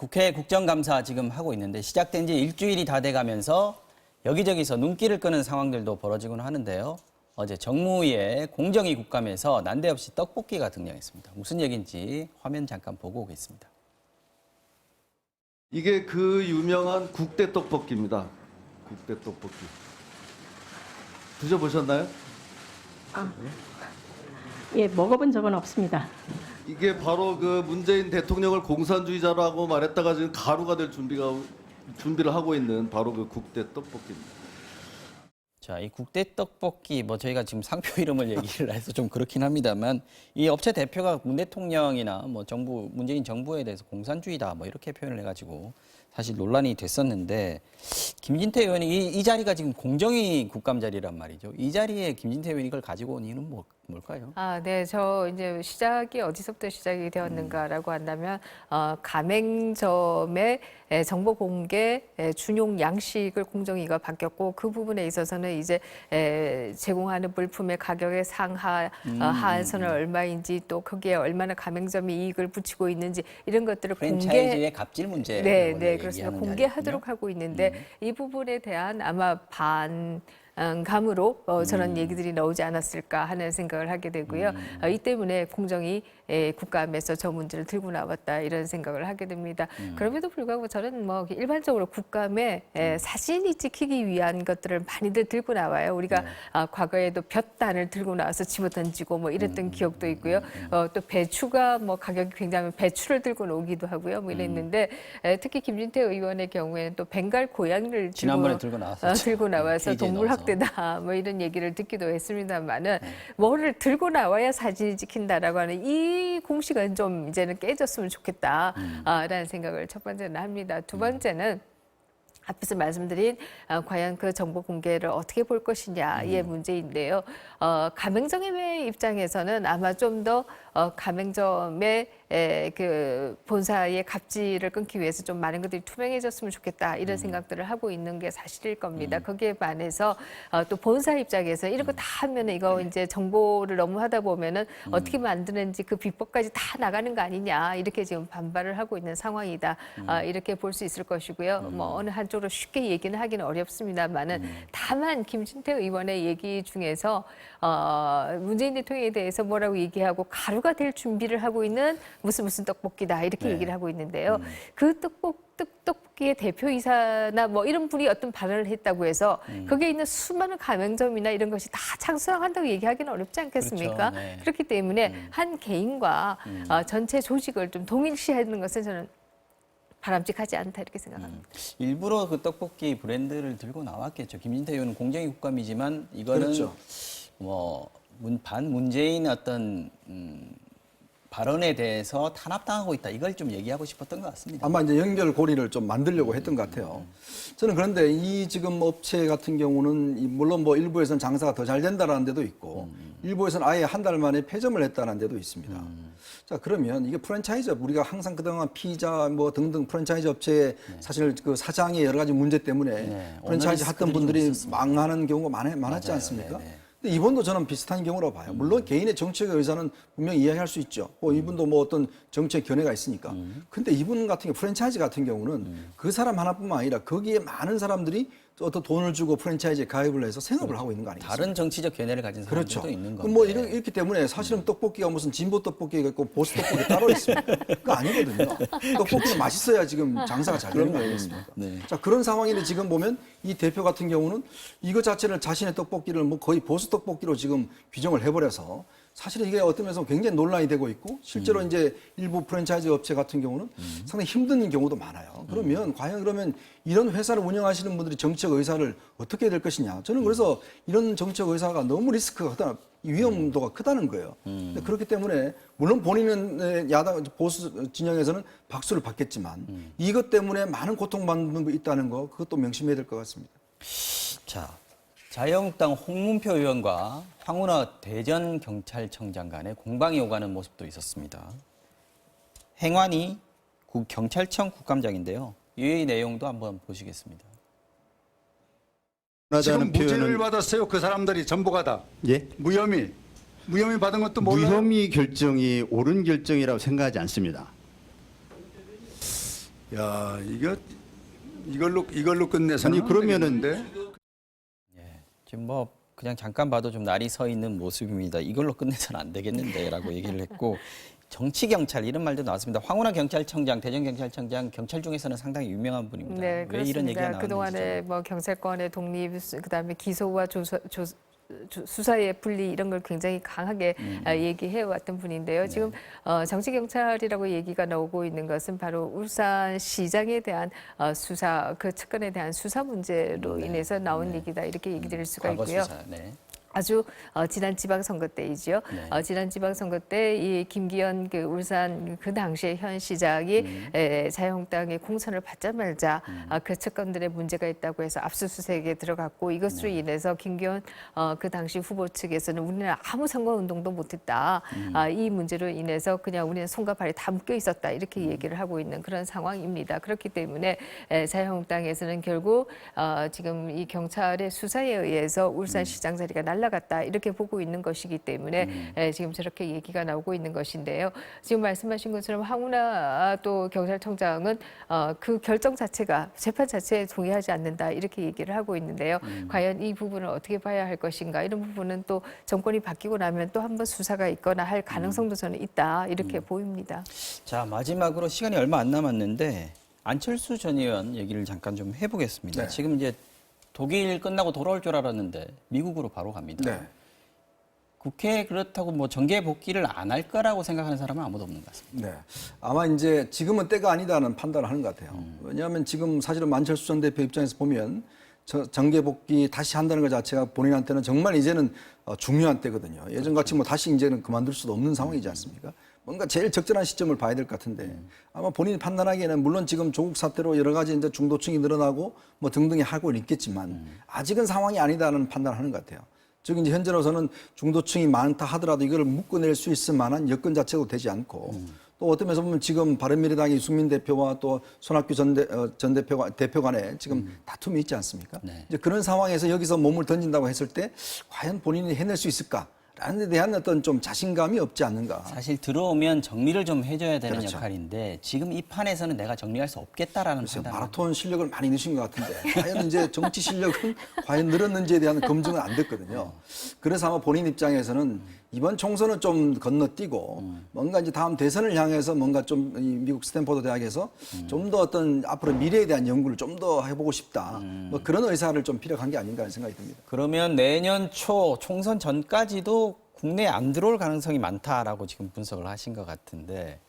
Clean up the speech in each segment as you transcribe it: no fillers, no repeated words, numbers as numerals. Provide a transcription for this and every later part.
국회 국정감사 지금 하고 있는데 시작된 지 일주일이 다 돼가면서 여기저기서 눈길을 끄는 상황들도 벌어지곤 하는데요. 어제 정무위의 공정위 국감에서 난데없이 떡볶이가 등장했습니다. 무슨 얘기인지 화면 잠깐 보고 오겠습니다. 이게 그 유명한 국대 떡볶이입니다. 국대 떡볶이. 드셔보셨나요? 예, 먹어본 적은 없습니다. 이게 바로 그 문재인 대통령을 공산주의자라고 말했다가 지금 가루가 될 준비를 하고 있는 바로 그 국대 떡볶이입니다. 자, 이 국대 떡볶이 저희가 지금 상표 이름을 얘기를 해서 좀 그렇긴 합니다만 이 업체 대표가 문 대통령이나 정부 문재인 정부에 대해서 공산주의다 이렇게 표현을 해가지고 사실 논란이 됐었는데 김진태 의원이 이 자리가 지금 공정위 국감 자리란 말이죠. 이 자리에 김진태 의원이 이걸 가지고 온 이유는 뭘까요? 네, 저 이제 시작이 어디서부터 시작이 되었는가라고 한다면 가맹점의 정보 공개 준용 양식을 공정위가 바뀌었고 그 부분에 있어서는 이제 제공하는 물품의 가격의 상하 하한선은 얼마인지 또 거기에 얼마나 가맹점이 이익을 붙이고 있는지 이런 것들을 프랜차이즈의 갑질 문제. 네, 그렇습니다. 공개하도록 하고 있는데 이 부분에 대한 아마 감으로 저런 얘기들이 나오지 않았을까 하는 생각을 하게 되고요. 이 때문에 공정이 국감에서 저 문제를 들고 나왔다 이런 생각을 하게 됩니다. 그럼에도 불구하고 저는 일반적으로 국감에 사진이 찍히기 위한 것들을 많이들 들고 나와요. 우리가 과거에도 볕단을 들고 나와서 집어던지고 이랬던 기억도 있고요. 또 배추가 가격이 굉장히 배추를 들고 오기도 하고요. 이랬는데 특히 김진태 의원의 경우에는 또 벵갈 고양이를 지난번에 들고 나와서 동물 학대다 이런 얘기를 듣기도 했습니다만은 뭐를 들고 나와야 사진이 찍힌다라고 하는 이 공식은 좀 이제는 깨졌으면 좋겠다라는 생각을 첫 번째는 합니다. 두 번째는 앞에서 말씀드린 과연 그 정보 공개를 어떻게 볼 것이냐의 문제인데요. 가맹점의 입장에서는 아마 좀 더 가맹점의 그 본사의 갑질을 끊기 위해서 좀 많은 것들이 투명해졌으면 좋겠다 이런 생각들을 하고 있는 게 사실일 겁니다. 거기에 반해서 또 본사 입장에서 이런 거 다 하면 이거 이제 정보를 너무 하다 보면은 어떻게 만드는지 그 비법까지 다 나가는 거 아니냐 이렇게 지금 반발을 하고 있는 상황이다 이렇게 볼 수 있을 것이고요. 어느 한쪽으로 쉽게 얘기는 하기는 어렵습니다만은 다만 김진태 의원의 얘기 중에서 문재인 대통령에 대해서 뭐라고 얘기하고 가루가 될 준비를 하고 있는 무슨 떡볶이다 이렇게 얘기를 하고 있는데요. 그 떡볶이의 대표이사나 이런 분이 어떤 발언을 했다고 해서 거기에 있는 수많은 가맹점이나 이런 것이 다 창수한다고 얘기하기는 어렵지 않겠습니까? 그렇죠. 네. 그렇기 때문에 한 개인과 전체 조직을 좀 동일시하는 것은 저는 바람직하지 않다 이렇게 생각합니다. 일부러 그 떡볶이 브랜드를 들고 나왔겠죠. 김진태 의원은 공정위 국감이지만 이거는 그렇죠. 반문재인 어떤 발언에 대해서 탄압당하고 있다. 이걸 좀 얘기하고 싶었던 것 같습니다. 아마 이제 연결고리를 좀 만들려고 했던 것 같아요. 저는 그런데 이 지금 업체 같은 경우는 물론 일부에서는 장사가 더 잘 된다는 데도 있고 일부에서는 아예 한 달 만에 폐점을 했다는 데도 있습니다. 자, 그러면 이게 프랜차이즈 우리가 항상 그동안 피자 등등 프랜차이즈 업체에 사실 그 사장의 여러 가지 문제 때문에 프랜차이즈 했던 분들이 망하는 경우가 많았지 않습니까? 근데 이번도 저는 비슷한 경우로 봐요. 물론 개인의 정책의 의사는 분명히 이해할 수 있죠. 이분도 어떤 정책 견해가 있으니까. 근데 이분 같은 경우 프랜차이즈 같은 경우는 그 사람 하나뿐만 아니라 거기에 많은 사람들이 어떤 돈을 주고 프랜차이즈에 가입을 해서 생업을 하고 있는 거 아니겠습니까? 다른 정치적 견해를 가진 사람들도 그렇죠. 있는 건데. 이렇기 때문에 사실은 떡볶이가 무슨 진보 떡볶이가 있고 보수 떡볶이 따로 있습니다. 그거 아니거든요. 떡볶이는 맛있어야 지금 장사가 잘 되는 거 아니겠습니까? 네. 자, 그런 상황인데 지금 보면 이 대표 같은 경우는 이거 자체를 자신의 떡볶이를 거의 보수 떡볶이로 지금 규정을 해버려서 사실은 이게 어떤 면에서 굉장히 논란이 되고 있고 실제로 이제 일부 프랜차이즈 업체 같은 경우는 상당히 힘든 경우도 많아요. 그러면 이런 회사를 운영하시는 분들이 정책 의사를 어떻게 해야 될 것이냐. 저는 그래서 이런 정책 의사가 너무 리스크가 크다, 위험도가 크다는 거예요. 그렇기 때문에 물론 본인은 야당 보수 진영에서는 박수를 받겠지만 이것 때문에 많은 고통받는 분이 있다는 거 그것도 명심해야 될 것 같습니다. 자, 자유한국당 홍문표 의원과 황운하 대전경찰청장 간에 공방이 오가는 모습도 있었습니다. 행완이 경찰청 국감장인데요. 이 내용도 한번 보시겠습니다. 지금 무죄를 받았어요. 그 사람들이 전부가 다. 예? 무혐의 받은 것도 몰라요? 무혐의 결정이 옳은 결정이라고 생각하지 않습니다. 야, 이걸로 끝내서는 아니, 그러면은 안 되겠는데? 지금 뭐 그냥 잠깐 봐도 좀 날이 서 있는 모습입니다. 이걸로 끝내서는 안 되겠는데라고 얘기를 했고 정치 경찰 이런 말도 나왔습니다. 황운하 경찰청장, 대전경찰청장 경찰 중에서는 상당히 유명한 분입니다. 네, 왜 이런 얘기가 그렇습니다. 나왔는지 그동안에 뭐 경찰권의 독립, 그다음에 기소와 수사의 분리 이런 걸 굉장히 강하게 얘기해 왔던 분인데요. 지금 정치 경찰이라고 얘기가 나오고 있는 것은 바로 울산시장에 대한 수사, 그 측근에 대한 수사 문제로 인해서 나온 얘기다 이렇게 얘기 드릴 수가 과거 있고요. 수사. 네. 아주 지난 지방선거 때이죠. 지난 지방선거 때 이 김기현 그 울산 그 당시에 현 시장이 자유한국당의 공천을 받자마자 그 측근들의 문제가 있다고 해서 압수수색에 들어갔고 이것으로 인해서 김기현 그 당시 후보 측에서는 우리는 아무 선거운동도 못했다. 이 문제로 인해서 그냥 우리는 손과 발이 다 묶여 있었다 이렇게 얘기를 하고 있는 그런 상황입니다. 그렇기 때문에 자유한국당에서는 결국 지금 이 경찰의 수사에 의해서 울산시장 자리가 날아갔다 이렇게 보고 있는 것이기 때문에 지금 저렇게 얘기가 나오고 있는 것인데요. 지금 말씀하신 것처럼 황운하 또 경찰청장은 그 결정 자체가 재판 자체에 동의하지 않는다 이렇게 얘기를 하고 있는데요. 과연 이 부분을 어떻게 봐야 할 것인가 이런 부분은 또 정권이 바뀌고 나면 또 한 번 수사가 있거나 할 가능성도 저는 있다 이렇게 보입니다. 자 마지막으로 시간이 얼마 안 남았는데 안철수 전 의원 얘기를 잠깐 좀 해보겠습니다. 네. 지금 이제 독일 끝나고 돌아올 줄 알았는데 미국으로 바로 갑니다. 네. 국회에 그렇다고 뭐 정계 복귀를 안 할 거라고 생각하는 사람은 아무도 없는 것 같습니다. 네. 아마 이제 지금은 때가 아니다는 판단을 하는 것 같아요. 왜냐하면 지금 사실은 안철수 전 대표 입장에서 보면 정계 복귀 다시 한다는 것 자체가 본인한테는 정말 이제는 중요한 때거든요. 예전같이 뭐 다시 이제는 그만둘 수도 없는 상황이지 않습니까? 뭔가 제일 적절한 시점을 봐야 될 것 같은데 아마 본인이 판단하기에는 물론 지금 조국 사태로 여러 가지 이제 중도층이 늘어나고 뭐 등등이 하고 있겠지만 아직은 상황이 아니다는 판단을 하는 것 같아요. 즉 이제 현재로서는 중도층이 많다 하더라도 이걸 묶어낼 수 있을 만한 여건 자체도 되지 않고 또 어떤 면에서 보면 지금 바른미래당의 유승민 대표와 또 손학규 전 대표 간에 지금 다툼이 있지 않습니까? 네. 이제 그런 상황에서 여기서 몸을 던진다고 했을 때 과연 본인이 해낼 수 있을까? 라는 데 대한 어떤 좀 자신감이 없지 않는가. 사실 들어오면 정리를 좀 해줘야 되는 그렇죠. 역할인데 지금 이 판에서는 내가 정리할 수 없겠다라는 글쎄요, 판단. 마라톤 실력을 많이 넣으신 것 같은데 과연 이제 정치 실력은 과연 늘었는지에 대한 검증은 안 됐거든요. 그래서 아마 본인 입장에서는 이번 총선은 좀 건너뛰고 뭔가 이제 다음 대선을 향해서 뭔가 좀 이 미국 스탠퍼드 대학에서 좀 더 어떤 앞으로 미래에 대한 연구를 좀 더 해보고 싶다. 뭐 그런 의사를 좀 피력한 게 아닌가 하는 생각이 듭니다. 그러면 내년 초 총선 전까지도 국내에 안 들어올 가능성이 많다라고 지금 분석을 하신 것 같은데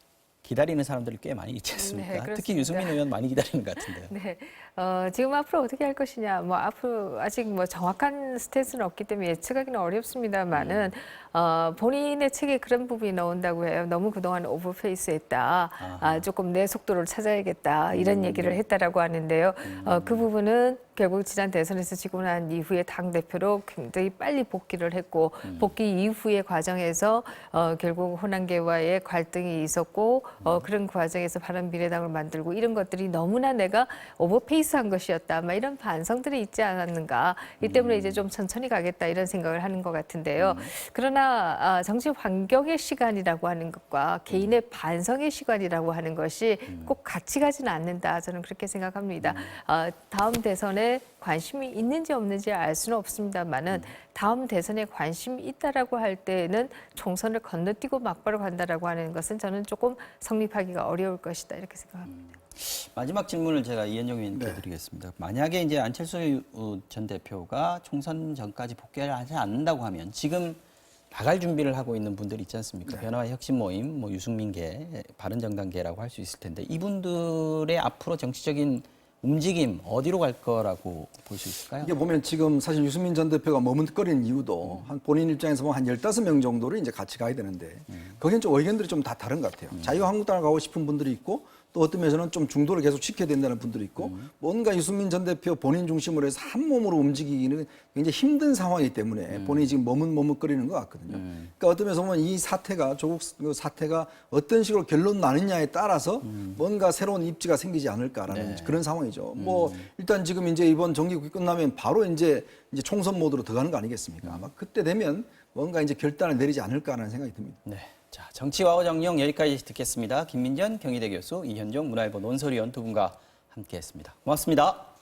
기다리는 사람들이 꽤 많이 있지 않습니까? 네, 그렇습니다. 특히 유승민 의원 많이 기다리는 것 같은데요. 네, 지금 앞으로 어떻게 할 것이냐, 뭐 앞으로 아직 뭐 정확한 스탠스는 없기 때문에 예측하기는 어렵습니다만은 본인의 책에 그런 부분이 나온다고 해요. 너무 그동안 오버페이스했다, 조금 내 속도를 찾아야겠다 이런 얘기를 했다라고 하는데요. 그 부분은 결국 지난 대선에서 지고 난 이후에 당 대표로 굉장히 빨리 복귀를 했고 복귀 이후의 과정에서 결국 호남계와의 갈등이 있었고 그런 과정에서 바른미래당을 만들고 이런 것들이 너무나 내가 오버페이스한 것이었다. 막 이런 반성들이 있지 않았는가. 이 때문에 이제 좀 천천히 가겠다 이런 생각을 하는 것 같은데요. 그러나 정치 환경의 시간이라고 하는 것과 개인의 반성의 시간이라고 하는 것이 꼭 같이 가지는 않는다. 저는 그렇게 생각합니다. 다음 대선에 관심이 있는지 없는지 알 수는 없습니다만은 다음 대선에 관심이 있다라고 할 때는 총선을 건너뛰고 막바로 간다라고 하는 것은 저는 조금 성립하기가 어려울 것이다 이렇게 생각합니다. 마지막 질문을 제가 이현정 의원님께 드리겠습니다. 만약에 이제 안철수 전 대표가 총선 전까지 복귀를 하지 않는다고 하면 지금 나갈 준비를 하고 있는 분들이 있지 않습니까? 변화와 혁신 모임, 뭐 유승민계, 바른정당계라고 할 수 있을 텐데 이분들의 앞으로 정치적인 움직임 어디로 갈 거라고 볼 수 있을까요? 이게 보면 지금 사실 유승민 전 대표가 머뭇거리는 이유도 한 본인 입장에서 보면 한 15명 정도를 이제 같이 가야 되는데 거기는 좀 의견들이 좀 다 다른 것 같아요. 자유한국당을 가고 싶은 분들이 있고 또 어떤 면에서는 좀 중도를 계속 지켜야 된다는 분들이 있고 뭔가 유승민 전 대표 본인 중심으로 해서 한 몸으로 움직이기는 굉장히 힘든 상황이기 때문에 본인이 지금 머뭇거리는 것 같거든요. 그러니까 어떤 면에서 보면 이 사태가 조국 사태가 어떤 식으로 결론 나느냐에 따라서 뭔가 새로운 입지가 생기지 않을까라는 그런 상황이죠. 뭐 일단 지금 이제 이번 정기국이 끝나면 바로 이제 총선 모드로 들어가는 거 아니겠습니까? 아마 그때 되면 뭔가 이제 결단을 내리지 않을까라는 생각이 듭니다. 네, 자, 정치와우 정령 여기까지 듣겠습니다. 김민전 경희대 교수, 이현종 문화일보 논설위원 두 분과 함께했습니다. 고맙습니다.